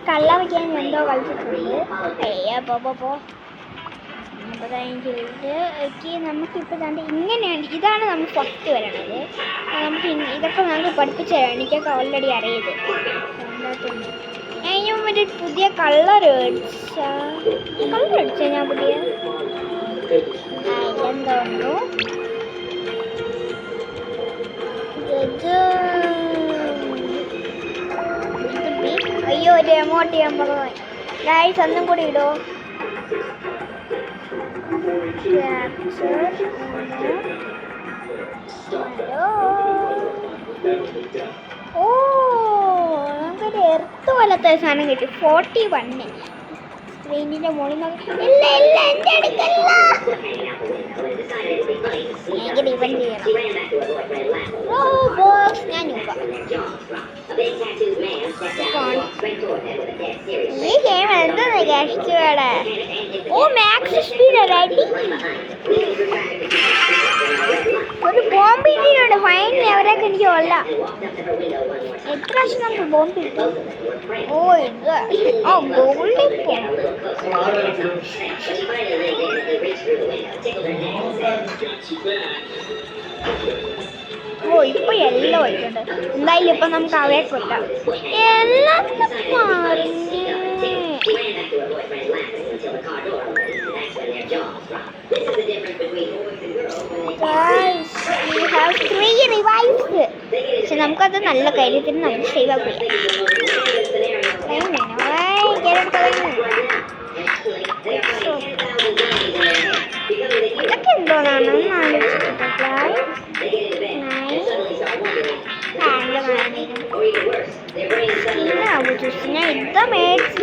കള്ള വയ്ക്കാൻ എന്തോ കളിച്ചിട്ടുണ്ട്. പോ അപ്പോൾ കഴിഞ്ഞിട്ട് നമുക്കിപ്പോൾ കണ്ട് ഇങ്ങനെയാണ്. ഇതാണ് നമ്മൾ ഫസ്റ്റ് വരണത്. നമുക്ക് ഇതൊക്കെ നമുക്ക് പഠിപ്പിച്ചു തരാം. എനിക്കൊക്കെ ഓൾറെഡി അറിയത്. അതിന് മുമ്പ് പുതിയ കളർ അടിച്ചാൽ ഞാൻ പുതിയ ഇതെന്തോന്നു അയ്യോ ഒരു എമോട്ട് ചെയ്യാൻ പറഞ്ഞു. ഗൈസ് ഒന്നും കൂടി ഇടോ. ഓ നമുക്കൊരു എർത്ത് പോലത്തെ സാധനം കിട്ടി. 41 സ്ക്രീനിന്റെ മുകളിൽ നോക്കി. ഇല്ല എൻ്റെ അടുക്കല്ല. എനിക്ക് ഡിഫെൻഡ് ചെയ്യണം. ഞാൻ ഈ ഗെയിം എന്താ കഷ്ടപ്പാടാ. ഓ മാക്സ് സ്പീഡ് റെഡി. ഒരു ബോംബ് ഇട്ടിട്ടുണ്ട്. ഫൈനലി അവരൊക്കെ എനിക്ക് കൊള്ളാം. എത്ര പ്രാവശ്യം നമുക്ക് ബോംബ് കിട്ടും. ഓ ഇത് ഗോൾഡിൽ ഓ ഇപ്പൊ എല്ലാം ആയിട്ടുണ്ട്. എന്തായാലും ഇപ്പൊ നമുക്ക് അവയെ കൊല്ലാം. എല്ലാം പക്ഷെ നമുക്കത് നല്ല കാര്യത്തിന് നമുക്ക് സേവ് ആക്കില്ല. ഇതൊക്കെ എന്തോന്നാണ് ഞാൻ ഇത് മേടിച്ച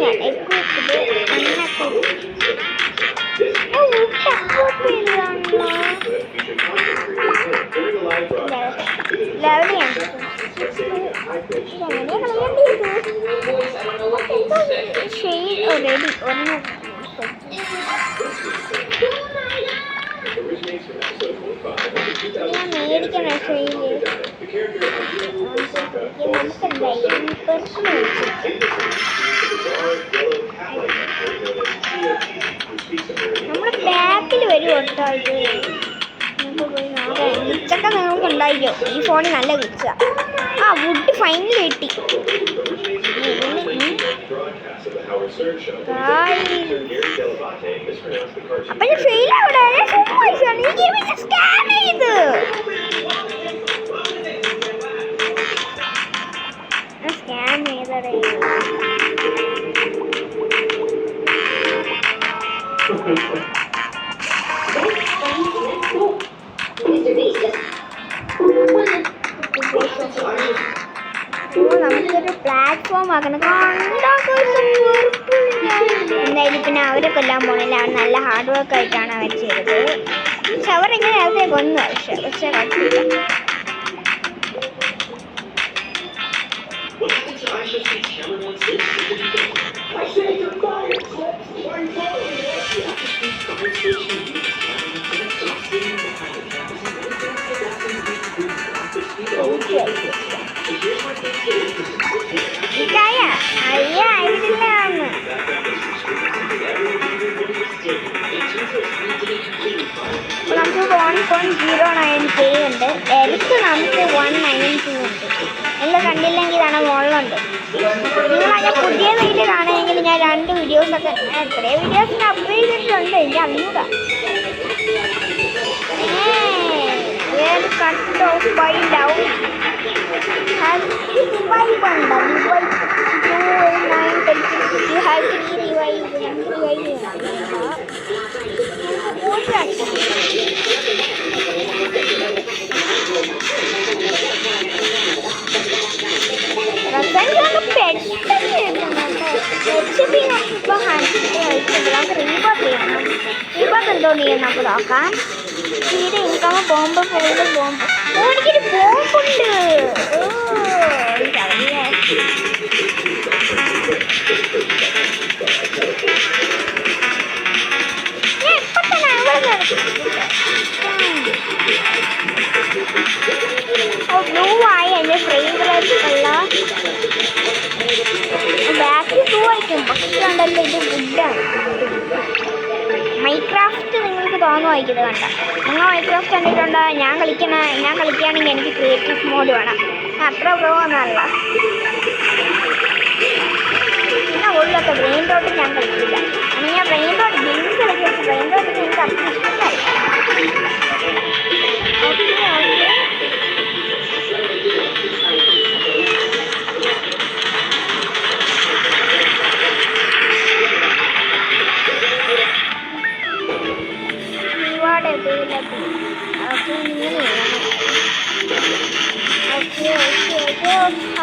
ഞാൻ മേടിക്കണ നമ്മുടെ ബാക്കിൽ വരും കേട്ടോ. ഇത് വിച്ചൊക്കെ നിങ്ങൾക്ക് ഉണ്ടായില്ലോ. ഈ ഫോണിൽ നല്ല വിച്ച. വുഡ് ഫൈനലി കിട്ടി. അപ്പൊ ഞാൻ ഫെയിൽ ആവിടെ സ്കാൻ ചെയ്ത് സ്കാൻ ചെയ്തടേ. നമുക്കൊരു പ്ലാറ്റ്ഫോം ആക്കണം. എന്തായാലും പിന്നെ അവരെ കൊല്ലാൻ പോണില്ല. അവർ നല്ല ഹാർഡ് വർക്ക് ആയിട്ടാണ് അവർ ചെയ്തത്. പക്ഷെ അവരെങ്ങനെ നേരത്തെ കൊന്നു. പക്ഷെ കുഴപ്പമില്ല. നമുക്ക് 1.09K ഉണ്ട്. എൽത്ത് നമുക്ക് 192 ഉണ്ട്. എല്ലാം കണ്ടില്ലെങ്കിൽ ഇതാണ് മുകളിലുണ്ട്. നിങ്ങളങ്ങനെ പുതിയ വീഡിയോ കാണുമെങ്കിൽ ഞാൻ 2 വീഡിയോസൊക്കെ എത്രയോ വീഡിയോസിന് അപ്ലോഡ് ചെയ്തിട്ടുണ്ട്. എനിക്ക് അറിഞ്ഞൂടാ. കട്ട് ഓഫ് ബൈ ലവ് നമുക്ക് നോക്കാം. ഇത് ഇൻകം ബോംബ് ഫുള്ള് ബോംബ്. എനിക്കൊരു ബോംബുണ്ട്. ബ്ലൂ ആയി. എൻ്റെ ഫ്രെയിം ഉള്ള ബാക്കി വരുമായിരിക്കും, പക്ഷേ ഉണ്ടല്ലോ ഇത് വുഡാണ്. മൈൻക്രാഫ്റ്റ് നിങ്ങൾക്ക് തോന്നുമായിരിക്കും ഇത് കണ്ട. നിങ്ങൾ മൈൻക്രാഫ്റ്റ് കണ്ടിട്ടുണ്ടോ? ഞാൻ കളിക്കുകയാണെങ്കിൽ എനിക്ക് ക്രിയേറ്റീവ് മോഡ് വേണം. അത്ര പ്രൊന്നല്ല. പിന്നെ ഉള്ളൊക്കെ ബ്രെയിൻ റോട്ട് ഞാൻ കളിക്കില്ല. അല്ലെങ്കിൽ ഞാൻ ബ്രെയിൻ റോട്ട് ഗെയിംസ് കളിക്കും. ബ്രെയിൻ റോട്ട് എനിക്ക് അത്ര ഇഷ്ടമല്ല. ഒരുപാട്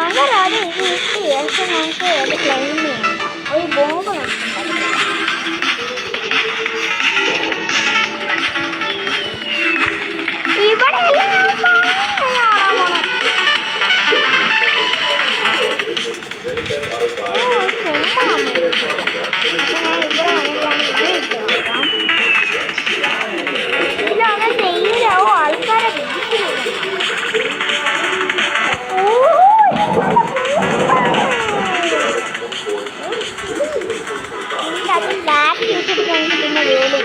അങ്ങനാണ് ഇത് ഇട്ട് ഏകദേശം നമുക്ക് അത് ക്ലെയിം ചെയ്യണം. ഒരു ബോംബ് ഇവിടെ ഇതങ്ങനെ ചെയ്യില്ലാവോ ആൾക്കാരെ പിന്നെ വേലി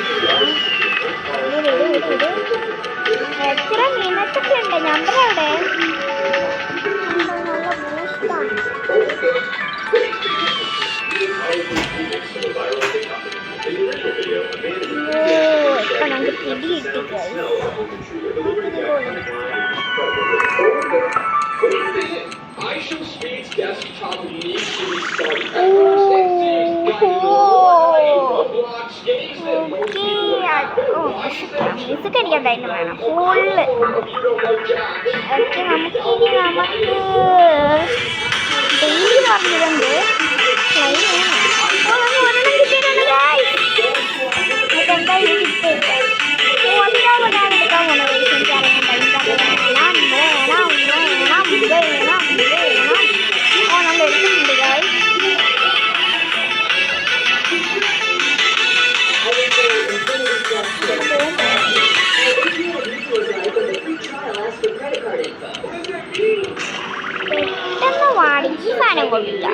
എത്ര മിനിറ്റൊക്കെ ഉണ്ട്. നമ്പർ എവിടെ? നല്ല ബൂസ്റ്റാണ്. ഇപ്പൊ നമുക്ക് പിടി കിട്ടിക്കായി. മ്യൂസിക് അടിക്കാണ്ടായിരുന്നു വേണം ഫുള്ള്. ഓക്കെ, നമുക്ക് ഡെയിലി പറഞ്ഞിട്ടുണ്ട് ക്ലൈം ചെയ്യണം. ഒരെണ്ണം കിട്ടിയിട്ടുണ്ട് ഗായ്സ്. നമുക്ക് എന്തായാലും കിട്ടിയില്ല. ഒന്നാമത് ഞാൻ എടുക്കാൻ പോകുന്നത് നമ്മൾ എടുത്തിട്ടുണ്ട് ഗായ്സ്. പെട്ടെന്ന് വാടി ഈ സാധനം കൊണ്ടില്ല.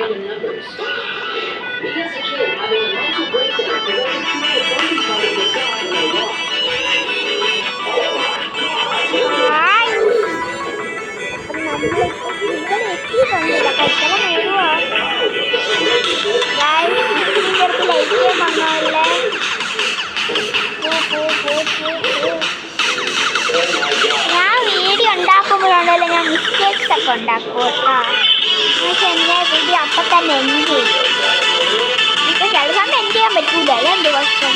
എത്തിയിട്ടൊന്നുമില്ല. കഴിക്കാൻ നേടുവാ ലൈറ്റ് ചെയ്യാൻ വന്നതല്ലേ. ഞാൻ വീഡിയോ ഉണ്ടാക്കുമ്പോഴുണ്ടല്ലോ ഞാൻ മിസ്റ്റേക്സ് ഒക്കെ ഉണ്ടാക്കും കേട്ടോ. പക്ഷെ എൻ്റെ വീഡിയോ അപ്പം തന്നെ എൻഡ് ചെയ്യും. ഇപ്പം ചില സമയം എൻഡ് ചെയ്യാൻ പറ്റൂല. രണ്ട് വർഷം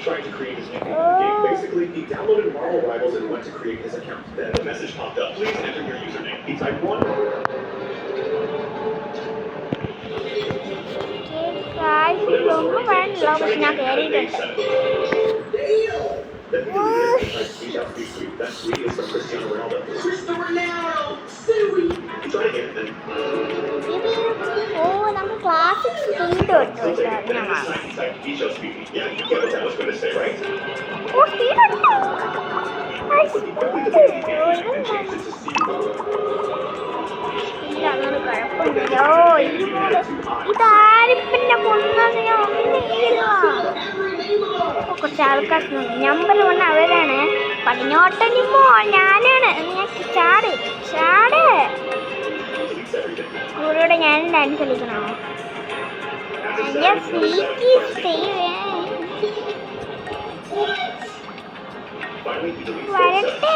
trying to create his new game. Basically, he downloaded Marvel Rivals and went to create his account. Then a message popped up. Please enter your username. He typed 1. That tweet is from Cristiano Ronaldo. Cristiano Ronaldo! Try again and... നമ്മൾ classic speed തൊട്ടു. അങ്ങനെ കുഴപ്പമില്ലല്ലോ. ഇതാരിപ്പിന്നെ കൊണ്ടെന്ന് ഞാൻ ഒന്നും ചെയ്യില്ല. കുറച്ച് ആൾക്കാർ നമ്പർ 1 അവരാണ്. പടിഞ്ഞോട്ടനിമോ ഞാനാണ്. ചാട് ചാട്. ഇവരോട് ഞാൻ ഡാൻസ് കളിക്കണോ? ഞാൻ വരട്ടെ.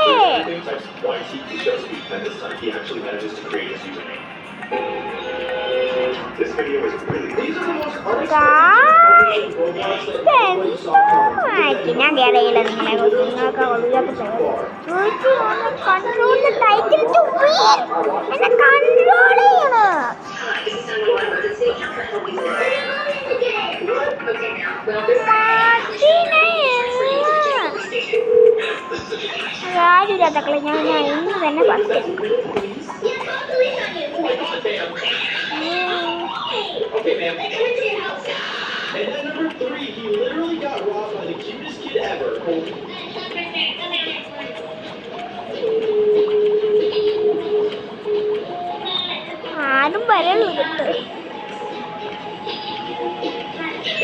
ഞാൻ കേടയില്ല. നിങ്ങൾക്ക് ഒഴിവാക്കി കൺട്രോൾ ടൈറ്റിൽ എന്നെ കൺട്രോൾ ചെയ്യണം. ആരുമില്ലാത്ത കളി ഞാൻ ഇന്ന് തന്നെ ഫസ്റ്റ് എടുക്കും. Okay, ma'am. And then number 3, he literally got robbed by the cutest kid ever. ആരും വരല്ലോ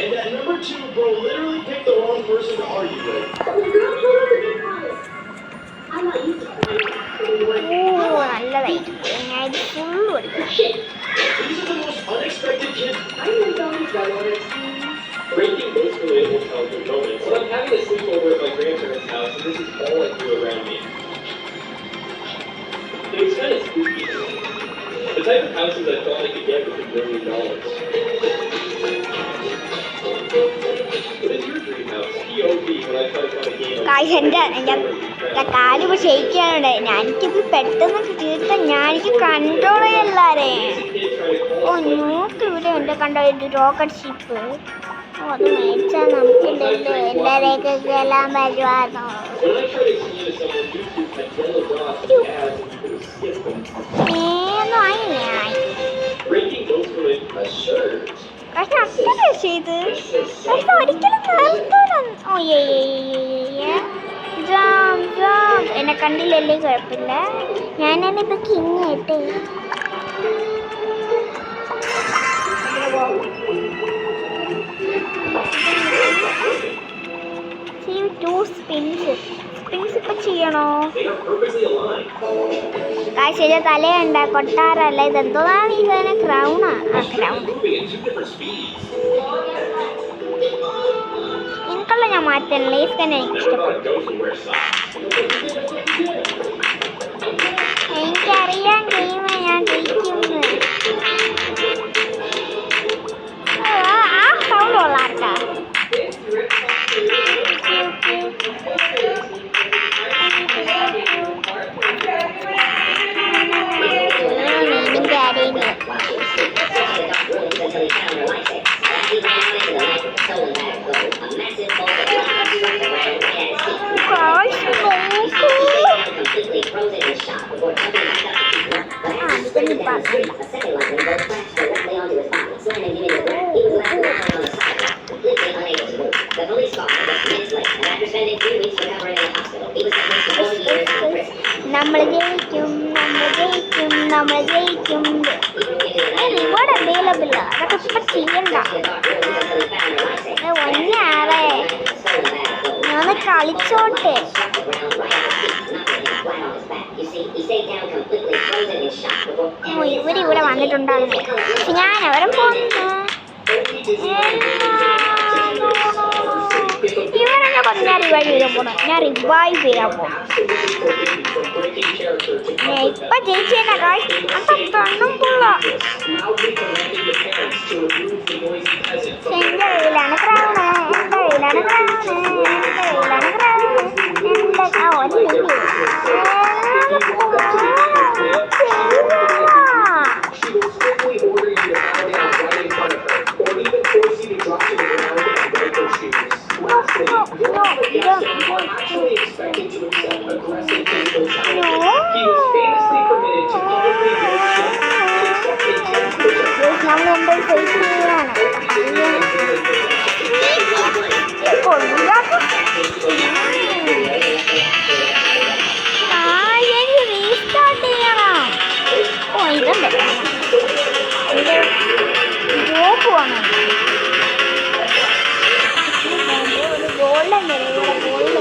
And at number 2, bro literally picked the wrong person to argue with. നല്ലതായി ഞാൻ ഇത് ഫുള്ള് കൊടുക്കും. These are the most unexpected kids. Breaking most relatable childhood moments. When I'm having a sleepover at my grandparents' house, and this is all I do around me. It was kind of spooky. The type of houses I thought I could get with $1 million. What is your dream house? POV when I try to find a game. എൻ്റെ കാല് ഇപ്പോൾ ഷെയ്ക്കാനുണ്ട്. എനിക്കിത് പെട്ടെന്ന് തീർത്താൽ എനിക്ക് control ചെയ്യല്ലാരേ. ഓ നോക്ക് ഇവിടെ ഉണ്ട് കണ്ടോ ഒരു റോക്കറ്റ് ഷിപ്പ്. ഓ അത് മേടിച്ചാൽ നമുക്കുണ്ടല്ലോ എല്ലാവരെയൊക്കെ എല്ലാം വരുവാന്നോ. ഒന്നും ആയില്ലേ ആയി പക്ഷെ അത്ര ചെയ്ത് പക്ഷെ ഒരിക്കലും നിർത്തണം. ഓ എന്നെ കണ്ടില്ലല്ലേ കുഴപ്പമില്ല. ഞാനെന്നെ ഇപ്പൊ കിങ്ങിയായിട്ടേ സ്പിൻസ് ഇപ്പൊ ചെയ്യണോ? കാശിന്റെ തലയുണ്ട കൊട്ടാരല്ല ഇതെന്തോന്നാണ് ഇതിനെ ക്രൗണാ? ആ ക്രൗൺ എനിക്കുള്ള ഞാൻ മാറ്റം ലേസ് തന്നെ എനിക്ക് ഇഷ്ടപ്പെട്ടു. എനിക്കറിയാൻ ഗെയിം ഞാൻ ജയിക്കുന്നു. ആ സൗണ്ട് കൊള്ളാട്ടാ. നമ്മൾ ജയിക്കും നമ്മൾ ജയിക്കും. റിവാർഡ് അവൈലബിൾ അതൊക്കെ ഇപ്പൊ ചെയ്യണ്ട. ഒന്നാറേ ഞാൻ കളിച്ചോട്ടെ. ഇവരിവിടെ വന്നിട്ടുണ്ടാകുന്നു. പക്ഷെ ഞാൻ അവരെ കൊന്നു. ഇവരെന്നെ കൊന്ന് ഞാൻ റിവൈവ് ചെയ്യാൻ പോണു. ഞാൻ റിവൈവ് ചെയ്യാൻ പോണു. ഇപ്പൊ ജയിച്ചേനാ കായ് അപ്പൊ കണ്ണും കൊള്ളാം. എന്റെ കയ്യിലാണ് ക്രൗണ്. എന്റെ കയ്യിലാണ് ക്രൗണ്. എന്റെ കയ്യിലാണ് ക്രൗണ്. എന്റെ ഒന്നില്ല നമ്മളെന്തോ ചെയ്യാണ് എനിക്ക് റീസ്റ്റാർട്ട് ചെയ്യണം. ഓ ഇതുണ്ട് ഇത് ജോബ് വേണം. ഒരു ഗോൾഡൻ ഗോൾഡ്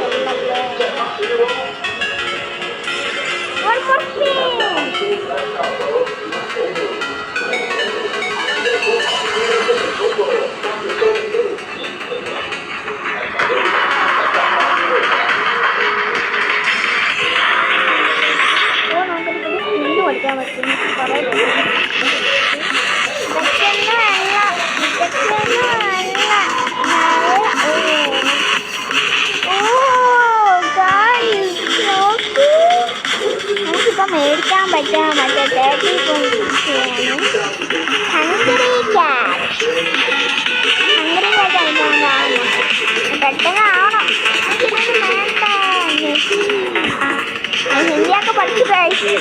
പഠിക്കാൻ പറ്റും. കുറേ നമുക്കിപ്പോൾ മേടിക്കാൻ പറ്റാൻ മറ്റേ 30 ഹംഗറി ക്യാറ്റ് കഴിക്കാൻ പെട്ടെന്ന് ആവണം. ഹിന്ദിയൊക്കെ പഠിച്ചു കഴിച്ചു.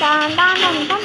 Dun dun dun dun dun.